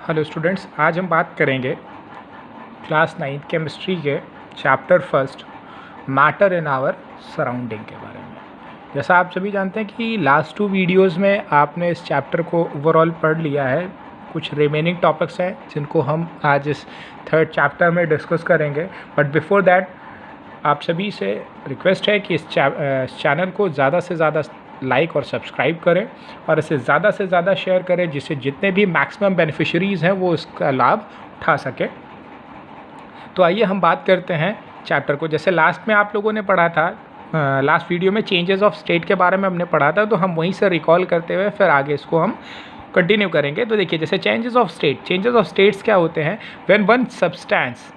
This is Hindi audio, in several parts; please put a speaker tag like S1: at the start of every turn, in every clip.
S1: हेलो स्टूडेंट्स, आज हम बात करेंगे क्लास 9 केमिस्ट्री के chapter first matter in our surrounding के बारे में। जैसा आप सभी जानते हैं कि लास्ट 2 वीडियोस में आपने इस चैप्टर को ओवरऑल पढ़ लिया है। कुछ रिमेनिंग टॉपिक्स हैं जिनको हम आज इस थर्ड चैप्टर में डिस्कस करेंगे, बट बिफोर दैट आप सभी से रिक्वेस्ट है कि इस चैनल को ज़्यादा से ज़्यादा लाइक और सब्सक्राइब करें और इसे ज़्यादा से ज़्यादा शेयर करें, जिससे जितने भी मैक्सिमम बेनिफिशरीज़ हैं वो इसका लाभ उठा सकें। तो आइए हम बात करते हैं चैप्टर को। जैसे लास्ट में आप लोगों ने पढ़ा था, लास्ट वीडियो में चेंजेस ऑफ स्टेट के बारे में हमने पढ़ा था, तो हम वहीं से रिकॉल करते हुए फिर आगे इसको हम कंटिन्यू करेंगे। तो देखिए, जैसे चेंजेस ऑफ स्टेट्स क्या होते हैं? When one substance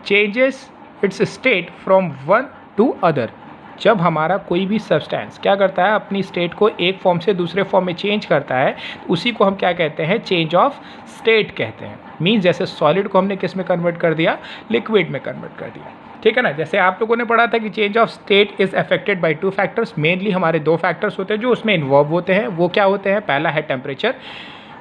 S1: changes it's state from one two other. जब हमारा कोई भी सब्सटेंस क्या करता है, अपनी स्टेट को एक फॉर्म से दूसरे फॉर्म में चेंज करता है, उसी को हम क्या कहते हैं? चेंज ऑफ स्टेट कहते हैं। मीन्स जैसे सॉलिड को हमने किस में कन्वर्ट कर दिया? लिक्विड में कन्वर्ट कर दिया, ठीक है ना। जैसे आप लोगों ने पढ़ा था कि change of state is affected by 2 factors. Mainly हमारे 2 फैक्टर्स होते हैं जो उसमें इन्वॉल्व होते हैं। वो क्या होते हैं? पहला है टेम्परेचर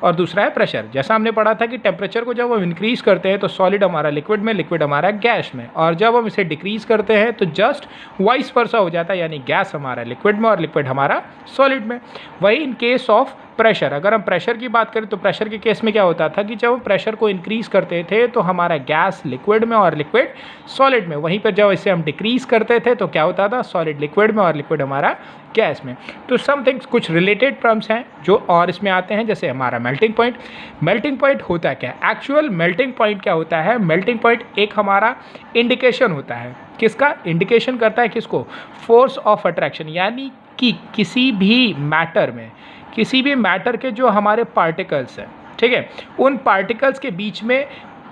S1: और दूसरा है प्रेशर। जैसा हमने पढ़ा था कि टेम्परेचर को जब हम इंक्रीज़ करते हैं तो सॉलिड हमारा लिक्विड में, लिक्विड हमारा गैस में, और जब हम इसे डिक्रीज़ करते हैं तो जस्ट वाइस वर्सा हो जाता है, यानी गैस हमारा लिक्विड में और लिक्विड हमारा सॉलिड में। वही इन केस ऑफ प्रेशर, अगर हम प्रेशर की बात करें तो प्रेशर के केस में क्या होता था कि जब हम प्रेशर को इंक्रीज़ करते थे तो हमारा गैस लिक्विड में और लिक्विड सॉलिड में, वहीं पर जब इसे हम डिक्रीज़ करते थे तो क्या होता था? सॉलिड लिक्विड में और लिक्विड हमारा गैस में। तो समथिंग्स कुछ रिलेटेड टर्म्स हैं जो और इसमें आते हैं, जैसे हमारा मेल्टिंग पॉइंट। मेल्टिंग पॉइंट होता क्या है? एक्चुअल मेल्टिंग पॉइंट क्या होता है? मेल्टिंग पॉइंट एक हमारा इंडिकेशन होता है। किसका इंडिकेशन करता है? किसको? फोर्स ऑफ अट्रैक्शन, यानी कि किसी भी मैटर के जो हमारे पार्टिकल्स हैं, ठीक है, उन पार्टिकल्स के बीच में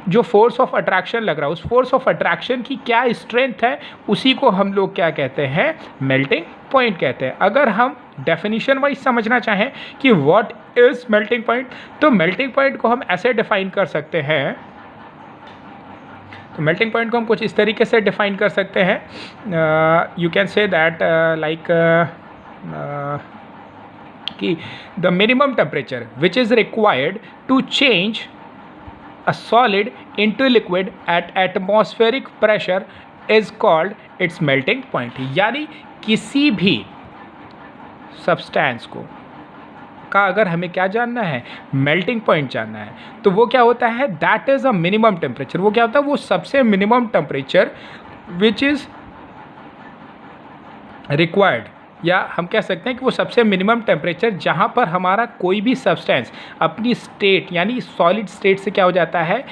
S1: जो फोर्स ऑफ अट्रैक्शन लग रहा है, उस फोर्स ऑफ अट्रैक्शन की क्या स्ट्रेंथ है, उसी को हम लोग क्या कहते हैं? मेल्टिंग पॉइंट कहते हैं। अगर हम डेफिनेशन वाइज समझना चाहें कि व्हाट इज मेल्टिंग पॉइंट, तो मेल्टिंग पॉइंट को हम ऐसे डिफाइन कर सकते हैं। तो मेल्टिंग पॉइंट को हम कुछ इस तरीके से डिफाइन कर सकते हैं। You can say that like कि the minimum temperature which is required to change a solid into liquid at atmospheric pressure is called its melting point। यानी किसी भी सब्सटेंस को का अगर हमें क्या जानना है? मेल्टिंग पॉइंट जानना है, तो वो क्या होता है? That is a minimum temperature. वो क्या होता है? वो सबसे minimum temperature which is required, या हम कह सकते हैं कि वो सबसे मिनिमम टेम्परेचर जहाँ पर हमारा कोई भी सब्सटेंस अपनी स्टेट यानी सॉलिड स्टेट से क्या हो जाता है?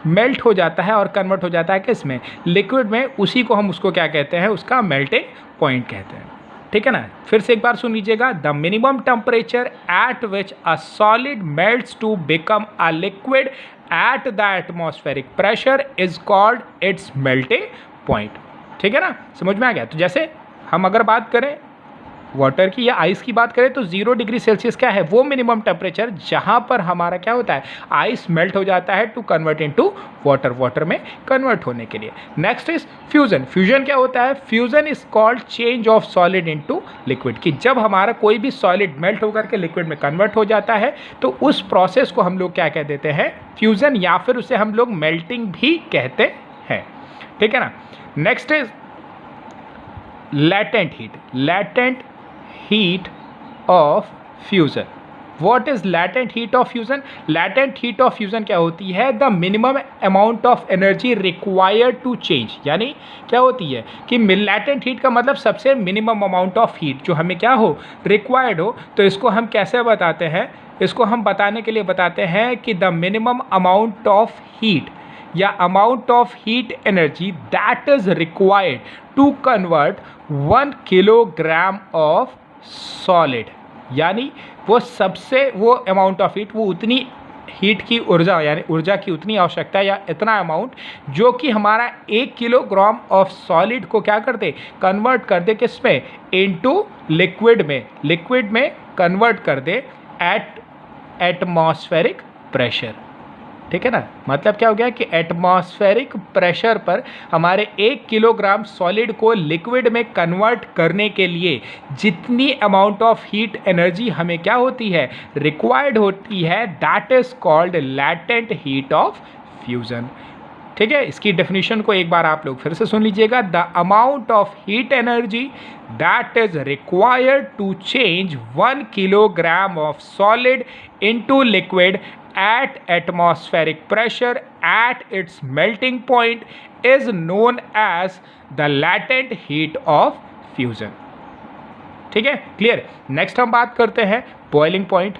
S1: मेल्ट हो जाता है और कन्वर्ट हो जाता है किस में? लिक्विड में। उसी को हम उसको क्या कहते हैं? उसका मेल्टिंग पॉइंट कहते हैं, ठीक है ना। फिर से एक बार सुन लीजिएगा। The minimum temperature at which a solid melts to become a liquid at the atmospheric pressure is called its melting point, ठीक है ना। समझ में आ गया? तो जैसे हम अगर बात करें वाटर की या आइस की बात करें तो 0 डिग्री सेल्सियस क्या है? वो मिनिमम टेम्परेचर जहाँ पर हमारा क्या होता है? आइस मेल्ट हो जाता है to convert into water, water में कन्वर्ट होने के लिए। Next is fusion. फ्यूजन क्या होता है? Fusion is called change of solid into liquid, कि जब हमारा कोई भी सॉलिड मेल्ट होकर के लिक्विड में कन्वर्ट हो जाता है तो उस प्रोसेस को हम लोग क्या कह देते हैं? फ्यूजन, या फिर उसे हम लोग मेल्टिंग भी कहते हैं, ठीक है ना। Next is latent heat of fusion। What is latent heat of fusion? Latent heat of fusion क्या होती है? The minimum amount of energy required to change। यानी क्या होती है कि latent heat का मतलब सबसे minimum amount of heat जो हमें क्या हो? required हो। तो इसको हम कैसे बताते हैं? इसको हम बताने के लिए बताते हैं कि the minimum amount of heat या amount of heat energy that is required to convert 1 kilogram of solid, यानी वो अमाउंट ऑफ हीट, वो उतनी हीट की ऊर्जा यानी ऊर्जा की उतनी आवश्यकता या इतना अमाउंट जो कि हमारा 1 किलोग्राम ऑफ सॉलिड को क्या कर दे? कन्वर्ट कर दे किस में? इनटू लिक्विड में कन्वर्ट कर दे एट एटमॉस्फेरिक प्रेशर, ठीक है ना। मतलब क्या हो गया कि एटमॉस्फेरिक प्रेशर पर हमारे 1 किलोग्राम सॉलिड को लिक्विड में कन्वर्ट करने के लिए जितनी अमाउंट ऑफ हीट एनर्जी हमें क्या होती है, रिक्वायर्ड होती है, that is called latent heat of fusion. ठीक है, इसकी डेफिनेशन को एक बार आप लोग फिर से सुन लीजिएगा। The amount of heat energy that is required to change 1 kilogram of solid into liquid at atmospheric pressure at its melting point is known as the latent heat of fusion। ठीक है, क्लियर। नेक्स्ट हम बात करते हैं बॉइलिंग पॉइंट।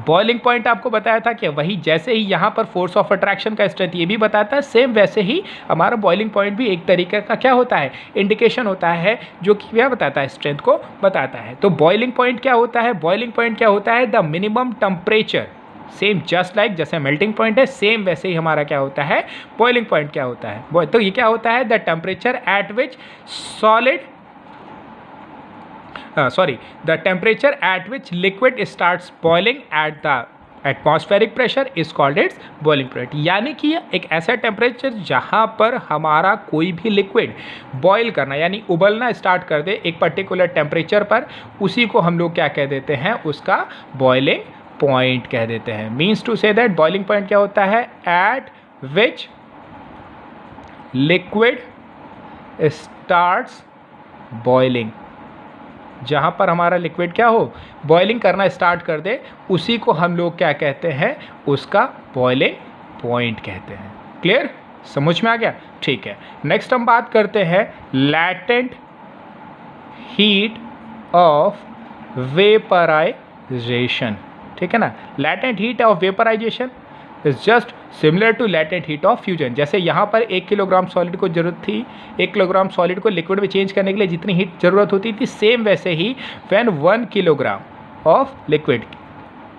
S1: बॉइलिंग पॉइंट आपको बताया था कि वही जैसे ही यहाँ पर फोर्स ऑफ अट्रैक्शन का स्ट्रेंथ ये भी बताता है, सेम वैसे ही हमारा बॉइलिंग पॉइंट भी एक तरीके का क्या होता है, इंडिकेशन होता है, जो कि क्या बताता है, स्ट्रेंथ को बताता है। तो बॉइलिंग पॉइंट क्या होता है, बॉइलिंग पॉइंट क्या होता है, the minimum temperature, same just like जैसे मेल्टिंग पॉइंट है, सेम वैसे ही हमारा क्या होता है, बॉइलिंग पॉइंट क्या होता है। तो ये क्या होता है, the temperature at which solid the temperature at which liquid starts boiling at the atmospheric pressure is called its boiling point। यानी कि एक ऐसा टेम्परेचर जहाँ पर हमारा कोई भी लिक्विड बॉयल करना यानी उबलना स्टार्ट कर दे एक पर्टिकुलर टेम्परेचर पर, उसी को हम लोग क्या कह देते हैं, उसका बॉइलिंग पॉइंट कह देते हैं। Means to say that boiling point क्या होता है, at which liquid starts boiling, जहाँ पर हमारा लिक्विड क्या हो, बॉइलिंग करना स्टार्ट कर दे, उसी को हम लोग क्या कहते हैं, उसका बॉइलिंग पॉइंट कहते हैं। क्लियर, समझ में आ गया। ठीक है, नेक्स्ट हम बात करते हैं लैटेंट हीट ऑफ वेपराइजेशन। ठीक है ना, latent heat of vaporisation is just similar to latent heat of fusion. जैसे यहाँ पर 1 किलोग्राम सॉलिड को जरूरत थी, 1 किलोग्राम सॉलिड को लिक्विड में चेंज करने के लिए जितनी हीट जरूरत होती थी, सेम वैसे he when 1 kilogram of liquid,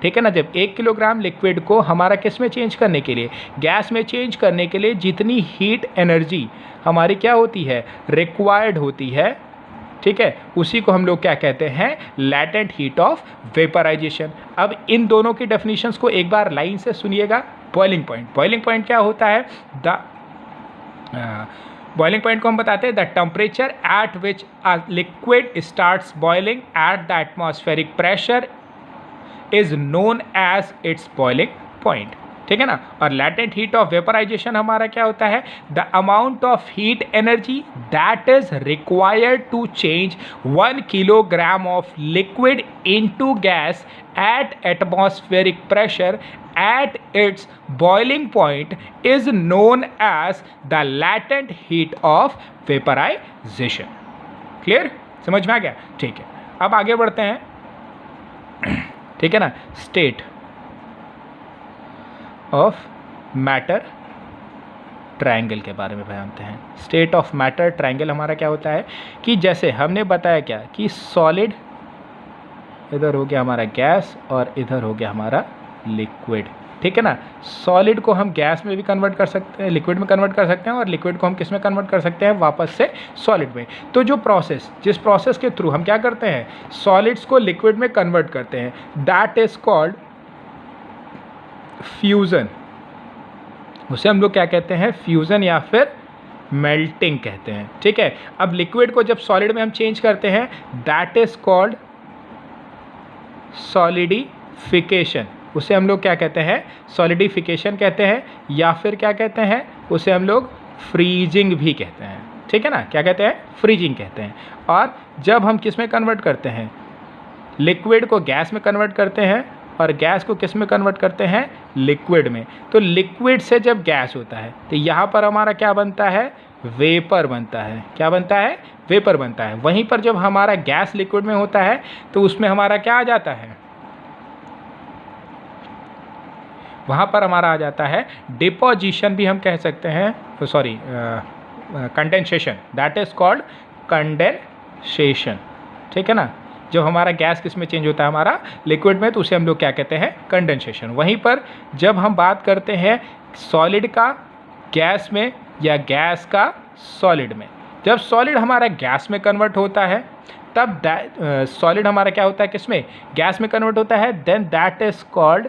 S1: ठीक है ना, जब 1 किलोग्राम लिक्विड को हमारा किस में चेंज करने के लिए, गैस में चेंज करने के लिए जितनी हीट एनर्जी हमारी क्या होती है, रिक्वायर्ड होती है, ठीक है, उसी को हम लोग क्या कहते हैं, लैटेंट हीट ऑफ वेपराइजेशन। अब इन दोनों की डेफिनेशंस को एक बार लाइन से सुनिएगा। बॉइलिंग पॉइंट, बॉइलिंग पॉइंट क्या होता है, बॉइलिंग पॉइंट को हम बताते हैं the temperature at which a liquid starts boiling at the atmospheric pressure is known as its boiling point. ठीक है ना। और लैटेंट हीट ऑफ वेपराइजेशन हमारा क्या होता है, the amount of heat energy that is required to change 1 kilogram of liquid into gas at atmospheric pressure at its boiling point is known as the latent heat of vaporization। Clear, समझ में आ गया। ठीक है, अब आगे बढ़ते हैं। ठीक है ना, स्टेट ऑफ मैटर ट्रायंगल के बारे में जानते हैं। स्टेट ऑफ मैटर ट्रायंगल हमारा क्या होता है कि जैसे हमने बताया क्या कि सॉलिड, इधर हो गया हमारा गैस और इधर हो गया हमारा लिक्विड। ठीक है ना, सॉलिड को हम गैस में भी कन्वर्ट कर सकते हैं, लिक्विड में कन्वर्ट कर सकते हैं, और लिक्विड को हम किस में कन्वर्ट कर सकते हैं, वापस से सॉलिड में। तो जो प्रोसेस, जिस प्रोसेस के थ्रू हम क्या करते हैं, सॉलिड्स को लिक्विड में कन्वर्ट करते हैं, दैट इज कॉल्ड फ्यूज़न। उसे हम लोग क्या कहते हैं, फ्यूज़न या फिर मेल्टिंग कहते हैं। ठीक है, अब लिक्विड को जब सॉलिड में हम चेंज करते हैं, दैट इज कॉल्ड सॉलिडिफिकेशन। उसे हम लोग क्या कहते हैं, सॉलिडिफिकेशन कहते हैं, या फिर क्या कहते हैं, उसे हम लोग फ्रीजिंग भी कहते हैं। ठीक है ना, क्या कहते हैं, फ्रीजिंग कहते हैं। और जब हम किस में कन्वर्ट करते हैं, लिक्विड को गैस में कन्वर्ट करते हैं, और गैस को किस में कन्वर्ट करते हैं, लिक्विड में। तो लिक्विड से जब गैस होता है तो यहाँ पर हमारा क्या बनता है, वेपर बनता है। क्या बनता है, वेपर बनता है। वहीं पर जब हमारा गैस लिक्विड में होता है तो उसमें हमारा क्या आ जाता है, वहाँ पर हमारा आ जाता है डिपोजिशन भी हम कह सकते हैं, sorry condensation, that is called condensation. ठीक है ना, जब हमारा गैस किस में चेंज होता है, हमारा लिक्विड में, तो उसे हम लोग क्या कहते हैं, कंडेंसेशन। वहीं पर जब हम बात करते हैं सॉलिड का गैस में या गैस का सॉलिड में, जब सॉलिड हमारा गैस में कन्वर्ट होता है तब सॉलिड हमारा क्या होता है, किस में, गैस में कन्वर्ट होता है, then that is called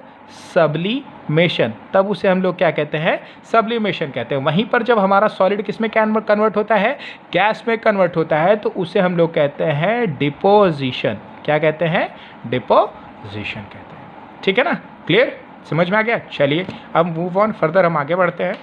S1: sublimation, तब उसे हम लोग क्या कहते हैं, सब्लिमेशन कहते हैं। वहीं पर जब हमारा सॉलिड किस में कन्वर्ट होता है, गैस में कन्वर्ट होता है, तो उसे हम लोग कहते हैं डिपोजिशन। क्या कहते हैं, डिपोजिशन कहते हैं। ठीक है ना, क्लियर, समझ में आ गया। चलिए अब मूव ऑन फर्दर, हम आगे बढ़ते हैं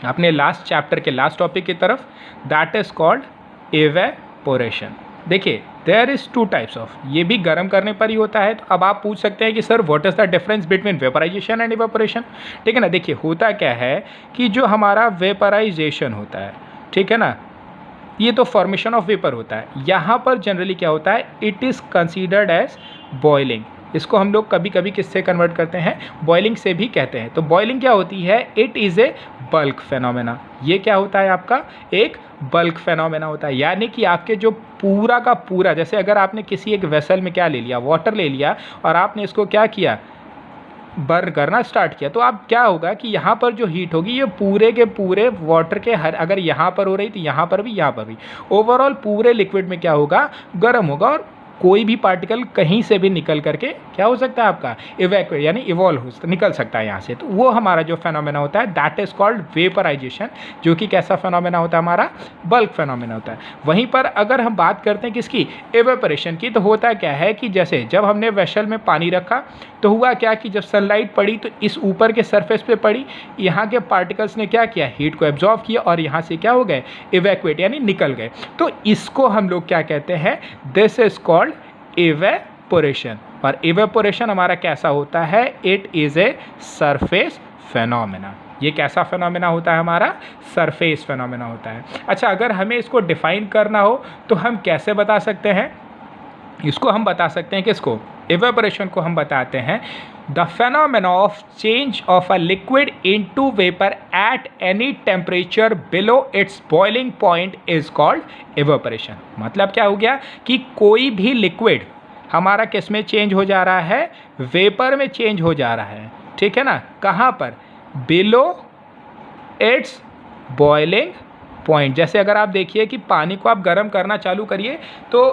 S1: अपने लास्ट चैप्टर के लास्ट टॉपिक की तरफ, दैट इज कॉल्ड एवेपोरेशन। देखिए there is two types of, ये भी गर्म करने पर ही होता है। तो अब आप पूछ सकते हैं कि sir what is the difference between vaporisation and evaporation. ठीक है ना, देखिए होता क्या है कि जो हमारा वेपराइजेशन होता है, ठीक है ना, ये तो फॉर्मेशन ऑफ वेपर होता है। यहाँ पर जनरली क्या होता है, it is considered as boiling. इसको हम लोग कभी कभी किससे कन्वर्ट करते हैं, बॉइलिंग से भी कहते हैं। तो बॉइलिंग क्या होती है, it is a bulk phenomena. ये क्या होता है, आपका एक बल्क फेनोमेना होता है। यानी कि आपके जो पूरा का पूरा, जैसे अगर आपने किसी एक वेसल में क्या ले लिया, वाटर ले लिया, और आपने इसको क्या किया, बर्न करना स्टार्ट किया, तो आप क्या होगा कि यहाँ पर जो हीट होगी ये पूरे के पूरे वाटर के हर, अगर यहाँ पर हो रही तो यहाँ पर भी, ओवरऑल पूरे लिक्विड में क्या होगा, गर्म होगा, और कोई भी पार्टिकल कहीं से भी निकल करके क्या हो सकता है, आपका इवैक्यूएट यानी इवॉल्व हो निकल सकता है यहाँ से। तो वो हमारा जो फेनोमेना होता है दैट इज कॉल्ड वेपराइजेशन, जो कि कैसा फेनोमेना होता है, हमारा बल्क फेनोमेना होता है। वहीं पर अगर हम बात करते हैं किसकी, एवेपोरेशन की, तो होता क्या है कि जैसे जब हमने वेसल में पानी रखा तो हुआ क्या कि जब सनलाइट पड़ी तो इस ऊपर के सरफेस पे पड़ी, यहाँ के पार्टिकल्स ने क्या किया, हीट को एब्जॉर्ब किया, और यहाँ से क्या हो गए, इवैक्यूएट यानी निकल गए। तो इसको हम लोग क्या कहते हैं, दिस इज कॉल्ड इवेपोरेशन। और इवेपोरेशन हमारा कैसा होता है, it is a surface phenomena. ये कैसा फेनोमेना होता है, हमारा सरफेस फेनोमेना होता है। अच्छा, अगर हमें इसको डिफाइन करना हो तो हम कैसे बता सकते हैं, इसको हम बता सकते हैं किसको, इवेपोरेशन को हम बताते हैं the phenomena of change of a liquid into vapour at any temperature below it's boiling point is called evaporation. मतलब क्या हो गया कि कोई भी लिक्विड हमारा किस में चेंज हो जा रहा है, वेपर में चेंज हो जा रहा है। ठीक है ना, कहाँ पर, बिलो इट्स बॉइलिंग पॉइंट। जैसे अगर आप देखिए कि पानी को आप गर्म करना चालू करिए तो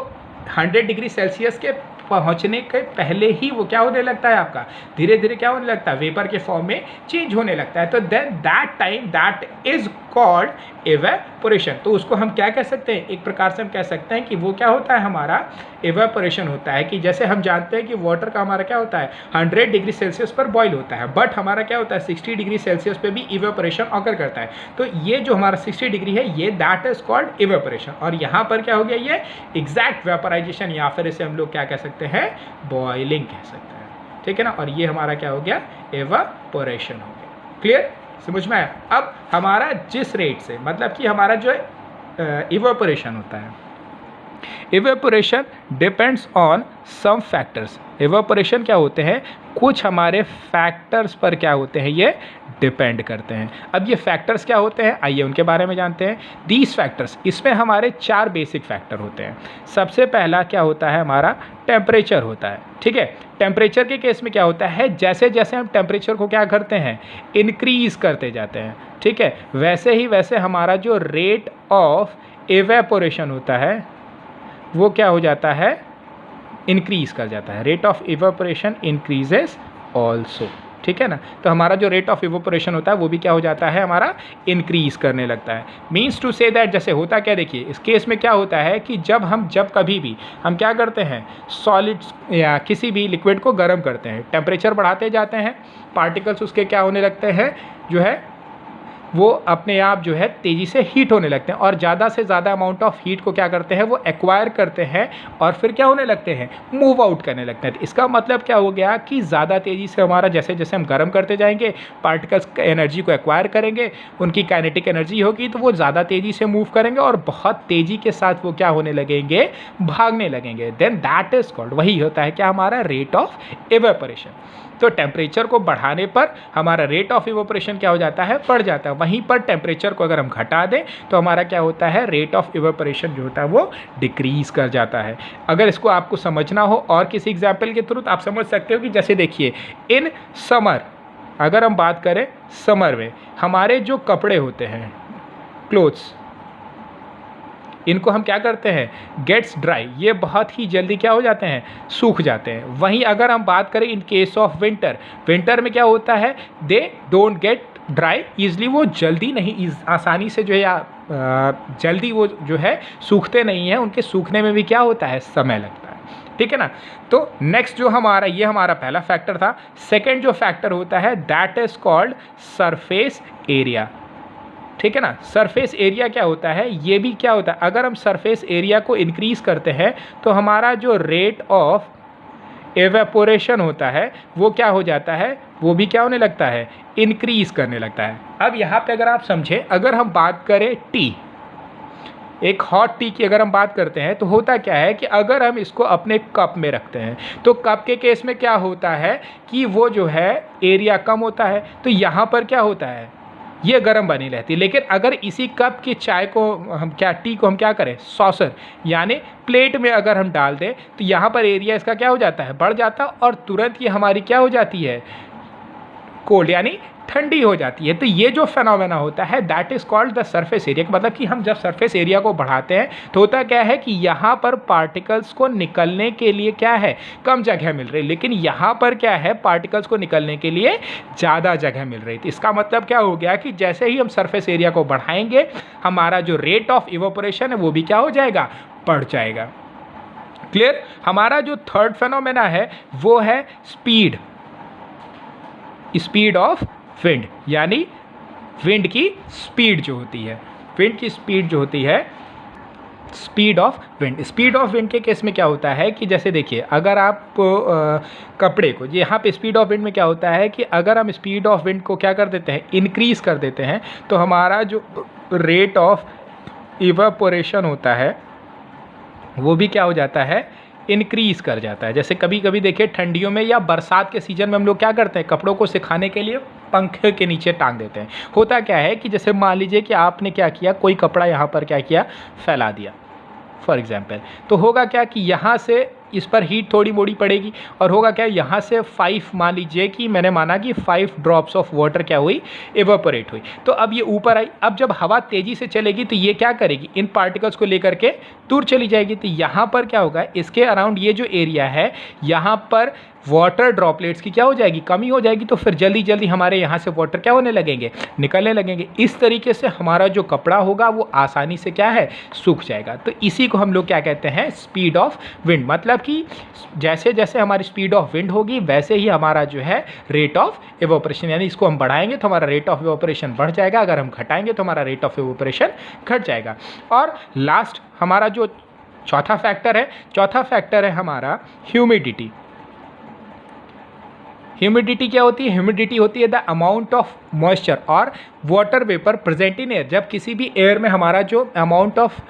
S1: 100 डिग्री सेल्सियस के पहुंचने के पहले ही वो क्या होने लगता है, आपका धीरे धीरे क्या होने लगता है, वेपर के फॉर्म में चेंज होने लगता है। तो then that time that is called evaporation. तो उसको हम क्या कह सकते हैं, एक प्रकार से हम कह सकते हैं कि वो क्या होता है, हमारा इवेपोरेशन होता है। कि जैसे हम जानते हैं कि वाटर का हमारा क्या होता है, 100 डिग्री सेल्सियस पर बॉईल होता है, बट हमारा क्या होता है 60 डिग्री सेल्सियस पे भी इवेपोरेशन ऑकर करता है। तो ये जो हमारा 60 डिग्री है ये दैट इज कॉल्ड इवेपोरेशन। और यहाँ पर क्या हो गया, ये एग्जैक्ट वेपराइजेशन, या फिर इसे हम लोग क्या कह सकते हैं, बॉइलिंग कह सकते हैं। ठीक है ना, और ये हमारा क्या हो गया, इवेपोरेशन हो गया। क्लियर, समझ में आया। अब हमारा जिस रेट से, मतलब कि हमारा जो इवेपोरेशन होता है, evaporation depends on some factors. Evaporation क्या होते हैं, कुछ हमारे फैक्टर्स पर क्या होते हैं, ये डिपेंड करते हैं। अब ये फैक्टर्स क्या होते हैं, आइए उनके बारे में जानते हैं। दीज फैक्टर्स, इसमें हमारे 4 बेसिक फैक्टर होते हैं। सबसे पहला क्या होता है, हमारा टेम्परेचर होता है। ठीक है, टेम्परेचर के केस में क्या होता है, जैसे जैसे हम टेम्परेचर को क्या करते हैं, इंक्रीज करते जाते हैं, ठीक है, वैसे ही वैसे हमारा जो रेट ऑफ इवेपोरेशन होता है वो क्या हो जाता है, इंक्रीज कर जाता है। Rate of evaporation increases also. ठीक है ना, तो हमारा जो रेट ऑफ इवेपोरेशन होता है वो भी क्या हो जाता है, हमारा इंक्रीज करने लगता है। मीन्स टू से दैट, जैसे होता क्या, देखिए इस केस में क्या होता है कि जब कभी भी हम क्या करते हैं, सॉलिड्स या किसी भी लिक्विड को गर्म करते हैं, टेम्परेचर बढ़ाते जाते हैं, पार्टिकल्स उसके क्या होने लगते हैं, जो है वो अपने आप जो है तेज़ी से हीट होने लगते हैं, और ज़्यादा से ज़्यादा अमाउंट ऑफ हीट को क्या करते हैं, वो एक्वायर करते हैं, और फिर क्या होने लगते हैं, मूव आउट करने लगते हैं। तो इसका मतलब क्या हो गया कि ज़्यादा तेज़ी से हमारा, जैसे जैसे हम गर्म करते जाएंगे, पार्टिकल्स एनर्जी को एक्वायर करेंगे, उनकी काइनेटिक एनर्जी होगी, तो वो ज़्यादा तेज़ी से मूव करेंगे और बहुत तेज़ी के साथ वो क्या होने लगेंगे, भागने लगेंगे। देन दैट इज कॉल्ड, वही होता है क्या, हमारा रेट ऑफ इवेपोरेशन। तो टेम्परेचर को बढ़ाने पर हमारा रेट ऑफ इवेपोरेशन क्या हो जाता है, बढ़ जाता है। वहीं पर टेम्परेचर को अगर हम घटा दें तो हमारा क्या होता है, रेट ऑफ इवेपोरेशन जो होता है वो डिक्रीज कर जाता है। अगर इसको आपको समझना हो और किसी एग्जाम्पल के थ्रू, आप समझ सकते हो कि जैसे देखिए इन समर, अगर हम बात करें समर में हमारे जो कपड़े होते हैं, क्लोथ्स, इनको हम क्या करते हैं, गेट्स ड्राई, ये बहुत ही जल्दी क्या हो जाते हैं, सूख जाते हैं। वहीं अगर हम बात करें in case of winter, winter में क्या होता है, they don't get dry easily, वो जल्दी नहीं आसानी से जो है या जल्दी वो जो है सूखते नहीं हैं, उनके सूखने में भी क्या होता है, समय लगता है। ठीक है ना। तो नेक्स्ट जो हमारा, ये हमारा पहला फैक्टर था। सेकंड जो फैक्टर होता है that is called surface area. ठीक है ना। सरफेस एरिया क्या होता है, ये भी क्या होता है, अगर हम सरफेस एरिया को इंक्रीज करते हैं तो हमारा जो रेट ऑफ एवेपोरेशन होता है वो क्या हो जाता है, वो भी क्या होने लगता है, इंक्रीज करने लगता है। अब यहाँ पे अगर आप समझें, अगर हम बात करें टी, एक हॉट टी की अगर हम बात करते हैं तो होता क्या है कि अगर हम इसको अपने कप में रखते हैं तो कप के केस में क्या होता है कि वो जो है एरिया कम होता है, तो यहाँ पर क्या होता है, ये गर्म बनी रहती है। लेकिन अगर इसी कप की चाय को हम क्या, टी को हम क्या करें, सॉसर यानी प्लेट में अगर हम डाल दें तो यहाँ पर एरिया इसका क्या हो जाता है, बढ़ जाता है और तुरंत ये हमारी क्या हो जाती है, कोल्ड यानी ठंडी हो जाती है। तो ये जो फेनोमेना होता है that is called the surface area. मतलब कि हम जब सरफेस एरिया को बढ़ाते हैं तो होता क्या है कि यहाँ पर पार्टिकल्स को निकलने के लिए क्या है, कम जगह मिल रही, लेकिन यहाँ पर क्या है, पार्टिकल्स को निकलने के लिए ज़्यादा जगह मिल रही थी। इसका मतलब क्या हो गया कि जैसे ही हम सरफेस एरिया को बढ़ाएंगे हमारा जो रेट ऑफ इवेपोरेशन है वो भी क्या हो जाएगा, बढ़ जाएगा। क्लियर। हमारा जो थर्ड फेनोमेना है वो है स्पीड, स्पीड ऑफ विंड, यानी विंड की स्पीड जो होती है, विंड की स्पीड जो होती है, speed of wind. Speed of wind के केस में क्या होता है कि जैसे देखिए, अगर आप कपड़े को, यहाँ पे स्पीड ऑफ विंड में क्या होता है कि अगर हम स्पीड ऑफ विंड को क्या कर देते हैं, इंक्रीज़ कर देते हैं, तो हमारा जो रेट ऑफ इवेपोरेशन होता है वो भी क्या हो जाता है, इंक्रीज़ कर जाता है। जैसे कभी कभी देखिए ठंडियों में या बरसात के सीज़न में हम लोग क्या करते हैं, कपड़ों को सुखाने के लिए पंखे के नीचे टांग देते हैं। होता क्या है कि जैसे मान लीजिए कि आपने क्या किया, कोई कपड़ा यहाँ पर क्या किया, फैला दिया फॉर एग्जांपल, तो होगा क्या कि यहाँ से इस पर हीट थोड़ी मोड़ी पड़ेगी और होगा क्या, यहाँ से 5, मान लीजिए कि मैंने माना कि 5 ड्रॉप्स ऑफ वाटर क्या हुई, एवेपोरेट हुई। तो अब ये ऊपर आई, अब जब हवा तेज़ी से चलेगी तो ये क्या करेगी, इन पार्टिकल्स को लेकर के दूर चली जाएगी। तो यहाँ पर क्या होगा, इसके अराउंड ये जो एरिया है यहाँ पर वाटर ड्रॉपलेट्स की क्या हो जाएगी, कमी हो जाएगी। तो फिर जल्दी जल्दी हमारे यहाँ से वाटर क्या होने लगेंगे, निकलने लगेंगे। इस तरीके से हमारा जो कपड़ा होगा वो आसानी से क्या है, सूख जाएगा। तो इसी को हम लोग क्या कहते हैं, स्पीड ऑफ विंड। मतलब कि जैसे जैसे हमारी स्पीड ऑफ विंड होगी वैसे ही हमारा जो है रेट ऑफ इवेपोरेशन, यानी इसको हम बढ़ाएंगे तो हमारा रेट ऑफ इवेपोरेशन बढ़ जाएगा, अगर हम घटाएंगे तो हमारा रेट ऑफ इवेपोरेशन घट जाएगा। और लास्ट हमारा जो चौथा फैक्टर है हमारा ह्यूमिडिटी। ह्यूमिडिटी क्या होती है, ह्यूमिडिटी होती है द अमाउंट ऑफ मॉइस्चर और water vapour present in air. जब किसी भी एयर में हमारा जो अमाउंट ऑफ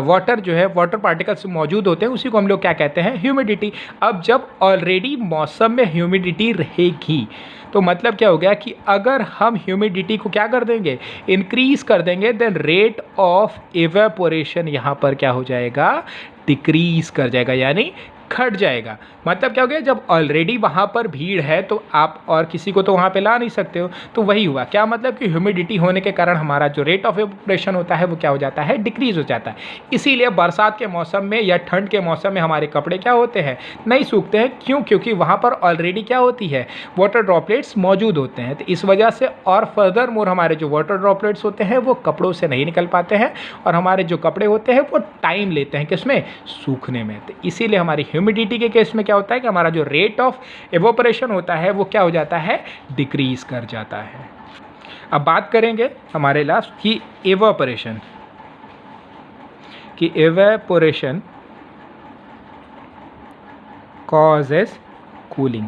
S1: वाटर जो है, वाटर पार्टिकल्स मौजूद होते हैं, उसी को हम लोग क्या कहते हैं, ह्यूमिडिटी। अब जब ऑलरेडी मौसम में ह्यूमिडिटी रहेगी तो मतलब क्या हो गया कि अगर हम ह्यूमिडिटी को क्या कर देंगे, इंक्रीज कर देंगे, देन रेट ऑफ इवेपोरेशन यहाँ पर क्या हो जाएगा, डिक्रीज कर जाएगा, यानी घट जाएगा। मतलब क्या हो गया, जब ऑलरेडी वहाँ पर भीड़ है तो आप और किसी को तो वहाँ पे ला नहीं सकते हो। तो वही हुआ क्या, मतलब कि ह्यूमिडिटी होने के कारण हमारा जो रेट ऑफ इवेपोरेशन होता है वो क्या हो जाता है, डिक्रीज हो जाता है। इसीलिए बरसात के मौसम में या ठंड के मौसम में हमारे कपड़े क्या होते हैं, नहीं सूखते हैं। क्यों, क्योंकि वहाँ पर ऑलरेडी क्या होती है, वाटर ड्रॉपलेट्स मौजूद होते हैं। तो इस वजह से और फर्दर मोर हमारे जो वाटर ड्रॉपलेट्स होते हैं वो कपड़ों से नहीं निकल पाते हैं और हमारे जो कपड़े होते हैं वो टाइम लेते हैं किसमें, सूखने में। तो इसीलिए हमारी ह्यूमिडिटी के केस में क्या होता है कि हमारा जो रेट ऑफ इवेपोरेशन होता है वो क्या हो जाता है, डिक्रीज कर जाता है। अब बात करेंगे हमारे लास्ट की इवेपोरेशन की। इवेपोरेशन कॉजेस कूलिंग,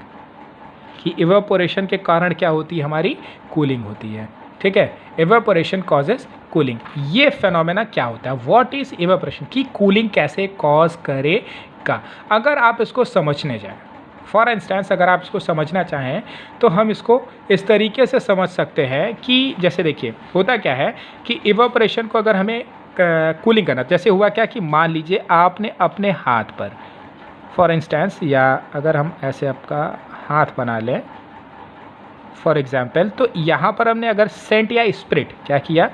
S1: कि इवेपोरेशन के कारण क्या होती है, हमारी कूलिंग होती है। ठीक है, इवेपोरेशन कॉजेस कूलिंग। ये फेनोमेना क्या होता है, व्हाट इज इवेपोरेशन, की कूलिंग कैसे कॉज करेगा। अगर आप इसको समझने जाएं, फॉर इंस्टेंस अगर आप इसको समझना चाहें तो हम इसको इस तरीके से समझ सकते हैं कि जैसे देखिए होता क्या है कि इवेपोरेशन को अगर हमें कूलिंग करना, जैसे हुआ क्या कि मान लीजिए आपने अपने हाथ पर फॉर इंस्टेंस, या अगर हम ऐसे आपका हाथ बना लें फॉर एग्जाम्पल, तो यहाँ पर हमने अगर सेंट या स्प्रिट क्या किया,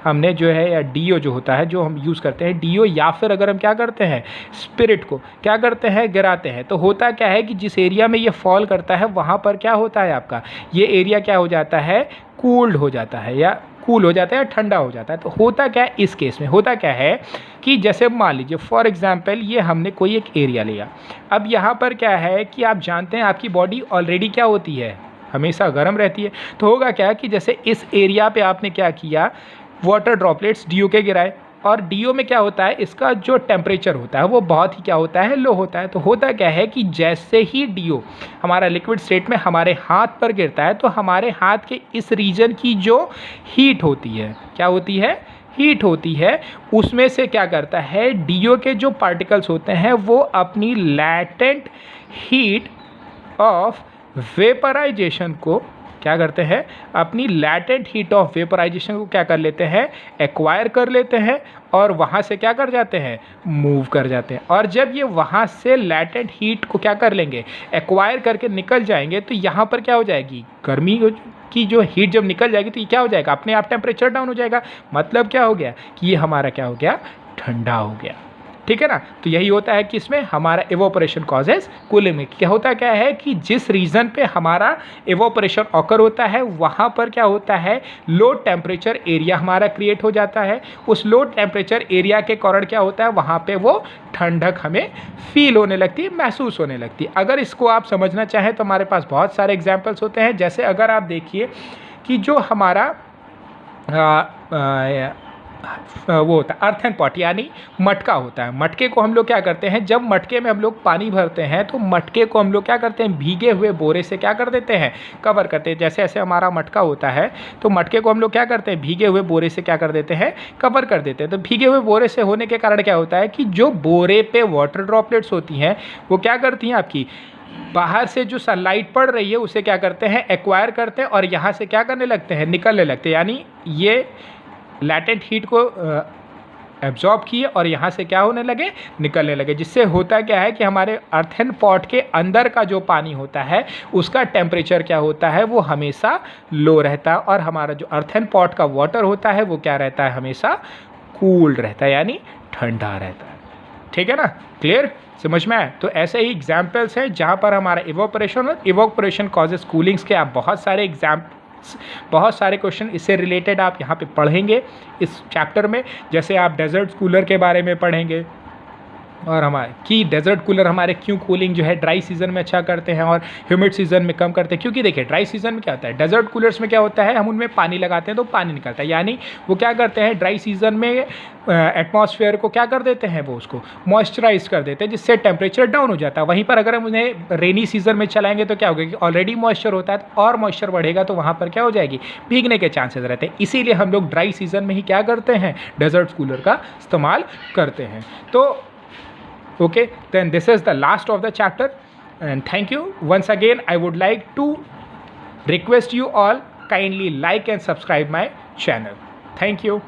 S1: हमने जो है या डीओ जो होता है जो हम यूज़ करते हैं डीओ, या फिर अगर हम क्या करते हैं स्पिरिट को क्या करते हैं गिराते हैं, तो होता क्या है कि जिस एरिया में ये फॉल करता है वहाँ पर क्या होता है आपका ये एरिया क्या हो जाता है कूल्ड हो जाता है या कूल हो जाता है या ठंडा हो जाता है। तो होता क्या है इस केस में, होता क्या है कि जैसे मान लीजिए फॉर एग्जांपल ये हमने कोई एक एरिया लिया, अब यहाँ पर क्या है कि आप जानते हैं आपकी बॉडी ऑलरेडी क्या होती है हमेशा गर्म रहती है। तो होगा क्या कि जैसे इस एरिया पे आपने क्या किया वाटर ड्रॉपलेट्स डीओ के गिराए, और डीओ में क्या होता है इसका जो टेम्परेचर होता है वो बहुत ही क्या होता है लो होता है। तो होता क्या है कि जैसे ही डीओ हमारा लिक्विड स्टेट में हमारे हाथ पर गिरता है तो हमारे हाथ के इस रीजन की जो हीट होती है क्या होती है हीट होती है, उसमें से क्या करता है डीओ के जो पार्टिकल्स होते हैं वो अपनी लैटेंट हीट ऑफ वेपराइजेशन को क्या करते हैं अपनी लैटेंट हीट ऑफ वेपराइजेशन को क्या कर लेते हैं एक्वायर कर लेते हैं, और वहाँ से क्या कर जाते हैं मूव कर जाते हैं। और जब ये वहाँ से लैटेंट हीट को क्या कर लेंगे एक्वायर करके निकल जाएंगे तो यहाँ पर क्या हो जाएगी गर्मी की जो हीट जब निकल जाएगी तो ये क्या हो जाएगा अपने आप टेम्परेचर डाउन हो जाएगा। मतलब क्या हो गया कि ये हमारा क्या हो गया ठंडा हो गया, ठीक है ना। तो यही होता है कि इसमें हमारा इवोपरेशन कॉजेज कूलिंग। क्या होता क्या है कि जिस रीजन पे हमारा इवोपरेशन ऑकर होता है वहाँ पर क्या होता है लो टेम्परेचर एरिया हमारा क्रिएट हो जाता है। उस लो टेम्परेचर एरिया के कारण क्या होता है वहाँ पे वो ठंडक हमें फील होने लगती है, महसूस होने लगती है। अगर इसको आप समझना चाहें तो हमारे पास बहुत सारे एग्जाम्पल्स होते हैं। जैसे अगर आप देखिए कि जो हमारा वो होता है अर्थन पॉट यानी मटका होता है। मटके को हम लोग क्या करते हैं जब मटके में हम लोग पानी भरते हैं तो मटके को हम लोग क्या करते हैं भीगे हुए बोरे से क्या कर देते हैं कवर करते हैं। जैसे ऐसे हमारा मटका होता है तो मटके को हम लोग क्या करते हैं भीगे हुए बोरे से क्या कर देते हैं कवर कर देते हैं। तो भीगे हुए बोरे से होने के कारण क्या होता है कि जो बोरे पे वाटर ड्रॉपलेट्स होती हैं वो क्या करती हैं आपकी बाहर से जो सनलाइट पड़ रही है उसे क्या करते हैं एक्वायर करते हैं और यहाँ से क्या करने लगते हैं निकलने लगते हैं। यानी ये लैटेंट हीट को एब्जॉर्ब किए और यहाँ से क्या होने लगे निकलने लगे। जिससे होता क्या है कि हमारे अर्थन पॉट के अंदर का जो पानी होता है उसका टेम्परेचर क्या होता है वो हमेशा लो रहता है, और हमारा जो अर्थन पॉट का वाटर होता है वो क्या रहता है हमेशा कूल्ड रहता है यानी ठंडा रहता है। ठीक है ना, क्लियर, समझ में आए। तो ऐसे ही एग्जाम्पल्स हैं जहाँ पर हमारा इवोपरेशन और इवोपरेशन कॉजेज कूलिंग्स के आप बहुत सारे क्वेश्चन इससे रिलेटेड आप यहाँ पे पढ़ेंगे इस चैप्टर में। जैसे आप डेजर्ट कूलर के बारे में पढ़ेंगे और हमारे कि डेजर्ट कूलर हमारे क्यों कूलिंग जो है ड्राई सीजन में अच्छा करते हैं और ह्यूमिड सीजन में कम करते हैं। क्योंकि देखिए ड्राई सीजन में क्या होता है डेजर्ट कूलर्स में क्या होता है हम उनमें पानी लगाते हैं तो पानी निकलता है, यानी वो क्या करते हैं ड्राई सीजन में एटमॉस्फेयर को क्या कर देते हैं वो उसको मॉइस्चराइज कर देते हैं जिससे टेम्परेचर डाउन हो जाता है। वहीं पर अगर हम उन्हें रेनी सीजन में चलाएंगे तो क्या होगा कि ऑलरेडी मॉइस्चर होता है और मॉइस्चर बढ़ेगा तो वहाँ पर क्या हो जाएगी भीगने के चांसेस रहते हैं। इसीलिए हम लोग ड्राई सीजन में ही क्या करते हैं डेजर्ट कूलर का इस्तेमाल करते हैं। तो okay, then this is the last of the chapter and thank you once again. I would like to request you all kindly like and subscribe my channel. Thank you.